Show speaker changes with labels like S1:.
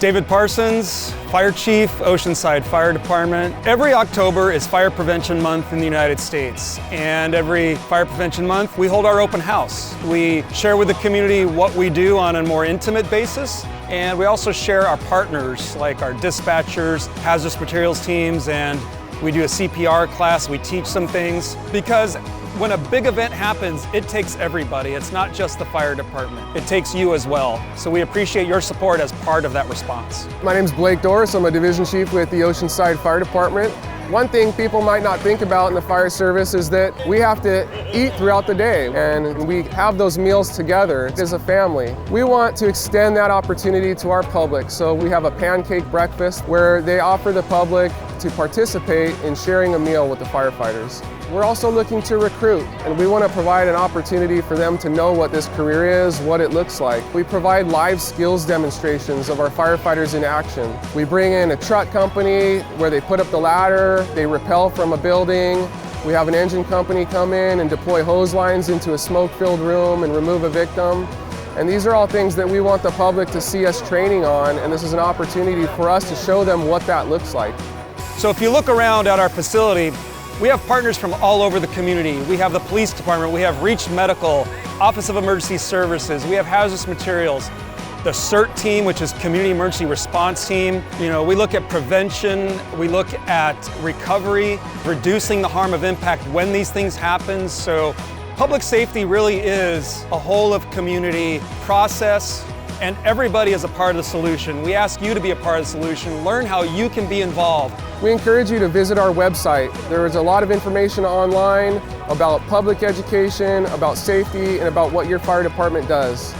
S1: David Parsons, Fire Chief, Oceanside Fire Department. Every October is Fire Prevention Month in the United States, and every Fire Prevention Month we hold our open house. We share with the community what we do on a more intimate basis, and we also share our partners like our dispatchers, hazardous materials teams, and we do a CPR class. We teach some things because when a big event happens, it takes everybody. It's not just the fire department. It takes you as well. So we appreciate your support as part of that response.
S2: My name is Blake Doris. I'm a division chief with the Oceanside Fire Department. One thing people might not think about in the fire service is that we have to eat throughout the day, and we have those meals together as a family. We want to extend that opportunity to our public, so we have a pancake breakfast where they offer the public to participate in sharing a meal with the firefighters. We're also looking to recruit, and we want to provide an opportunity for them to know what this career is, what it looks like. We provide live skills demonstrations of our firefighters in action. We bring in a truck company where they put up the ladder, they rappel from a building. We have an engine company come in and deploy hose lines into a smoke-filled room and remove a victim. And these are all things that we want the public to see us training on, and this is an opportunity for us to show them what that looks like.
S1: So if you look around at our facility, we have partners from all over the community. We have the police department, we have Reach Medical, Office of Emergency Services, we have hazardous materials, the CERT team, which is Community Emergency Response Team. We look at prevention, we look at recovery, reducing the harm of impact when these things happen. So public safety really is a whole of community process, and everybody is a part of the solution. We ask you to be a part of the solution, learn how you can be involved.
S2: We encourage you to visit our website. There is a lot of information online about public education, about safety, and about what your fire department does.